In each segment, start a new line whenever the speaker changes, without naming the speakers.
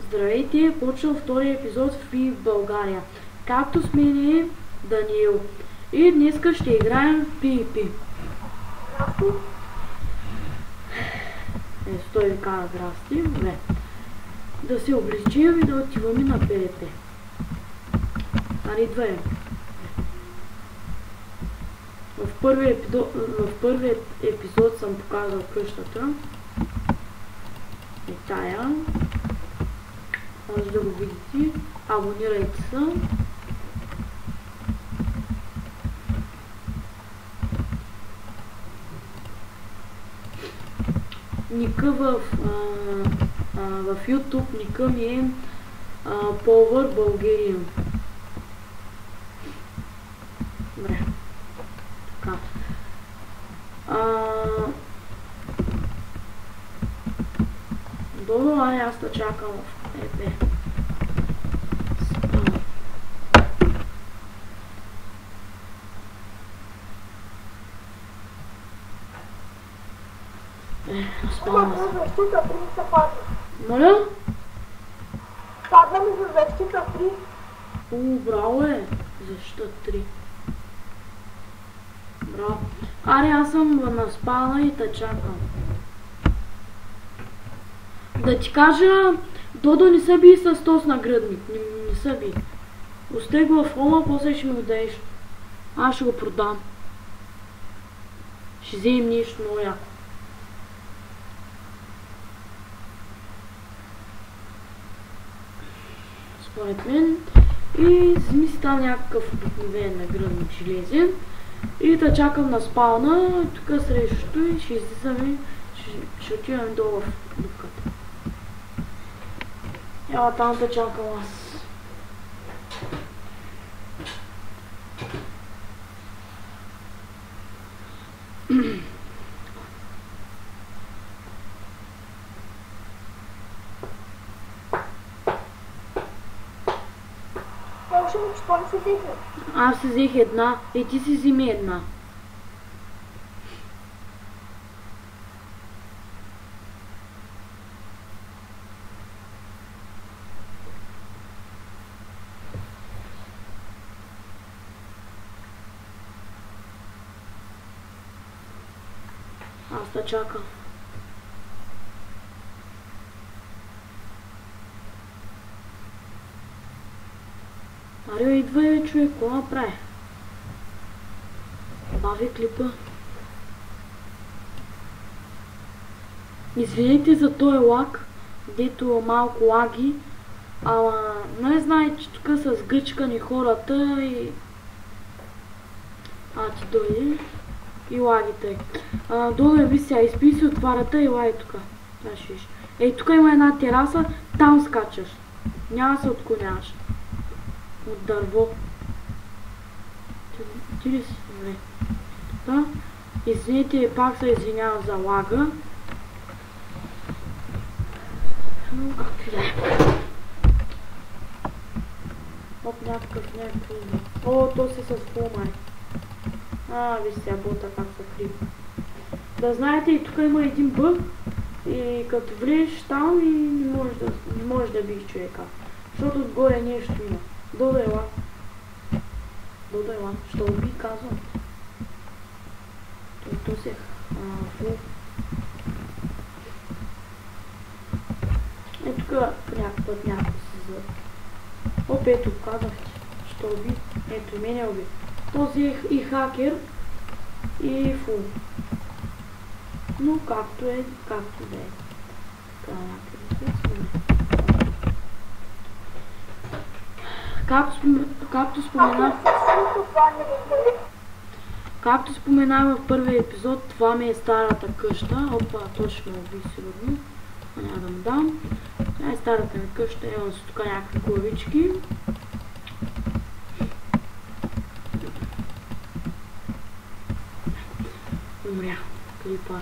Здравейте, почва втория епизод в Free България. Както с мен е Даниел. И днеска ще играем в PvP. Той ви казва здрасти. Добре. Да се облегчим и да отиваме на PvP. Идваме. В първия епизод съм показал къщата. И тая. Може да го видите. Абонирайте се. Ника в YouTube ника ми е Power Bulgarian. Добре. Така. Долу, аз да чакам в епе. Спална се. Моля?
Падна ми за защита 3.
Браво е. Защита 3. Браво. Аре, аз съм на спална и те чакам. Да ти кажа, Додо не се би с този наградник. Не се би. Остай го в Рома, после ще ми го дадеш. Аз ще го продам. Ще вземем нещо много яко. Според мен. И вземи си там някакъв обикновен наградник железен. И да чакам на спална. Тук срещу и ще излизаме. Ще отиваме долу в дупката. Ела там да чакам аз. Аз си взех една и ти си вземи една. Аз да чакам. Марио, идва човек, какво направи? Бави клипа. Извинете за този лаг, дето малко лаги, ама не знаете, че тук са сгъчкани хората и... ти дойде. И лагите. Долу ви сега, изпи си отварата и лаги тук. Ей, тук има една тераса, там скачаш. Няма да се отклоняваш. От дърво. Ти ли си? Добре. Да. Извините, пак се извинявам за лага. Както да е. Оп, някакъв. О, то си с фулмай. Виж сега бота как се крива. Да знаете, и тук има един бъг. И като влезеш там и не можеш да бих човека. Защото отгоре нещо има. Додо ела. Що уби, казвам. То се фу. Тук някакъв път някакъв си за... Оп, ето, казах ти. Що уби. Ето, и мене уби. Този е и хакер. И фу. Но както да е. Така, Както споменах в първия епизод, това ми е старата къща. Опа, той ще ме уби сигурно. Няма да му дам. Това е старата ми къща. Имам си тук някакви главички. Умря. Клипара.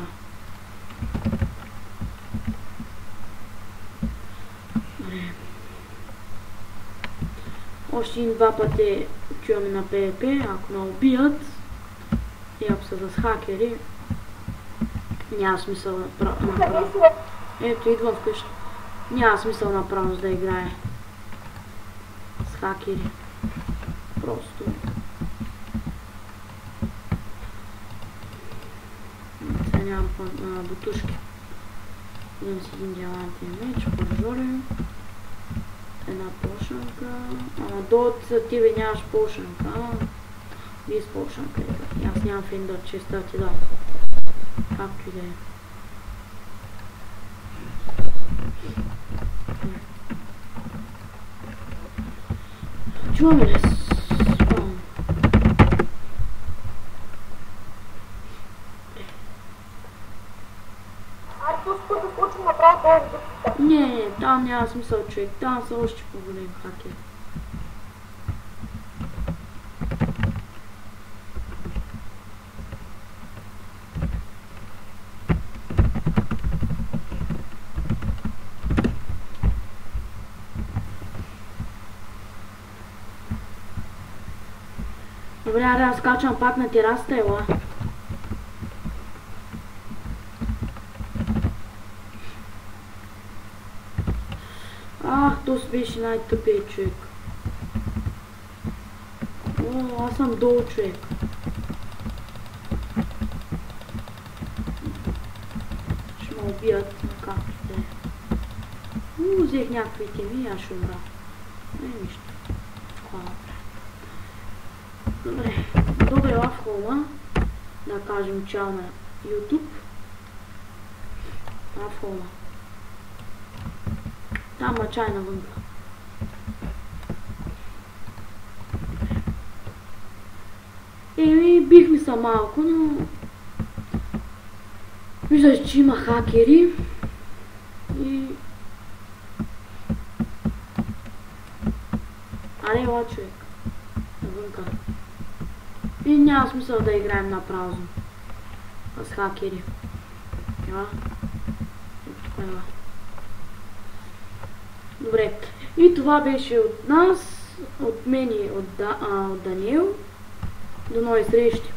Още един-два пъти отиваме на PvP, ако ме убият и ако са с хакери, няма смисъл да направя. Ето, идвам вкъщи. Няма смисъл направо да играе с хакери. Просто. Сега нямам бутушки. Имам си един диамантен меч, пържолен. Една пошанка. Долу за тебе нямаш пошанка. Без пошанка е. Аз нямам фендър, честа ти дам. Както и да е. Чуваме ли спам?
Артус, който случи направо този дъпта.
Не, там няма смисъл, човек. Там са още по-големи хакери. Добре, аз скачам пак на терасата, ела. То си беше най-тъпият човек. О, аз съм долу, човек. Ще ме убият, както да е. Взех някакви теми, аз ще умра. Не, нищо. Добре, добре в хома. Да кажем чао на YouTube. В хома. Там чай навънка. Бихме са малко, но виждаш, че има хакери и аре, ела, човек. Навънка. И няма смисъл да играем на празно. С хакери. Ела. Тук ела. Добре. И това беше от нас, от мен и от Даниел. До нови срещи!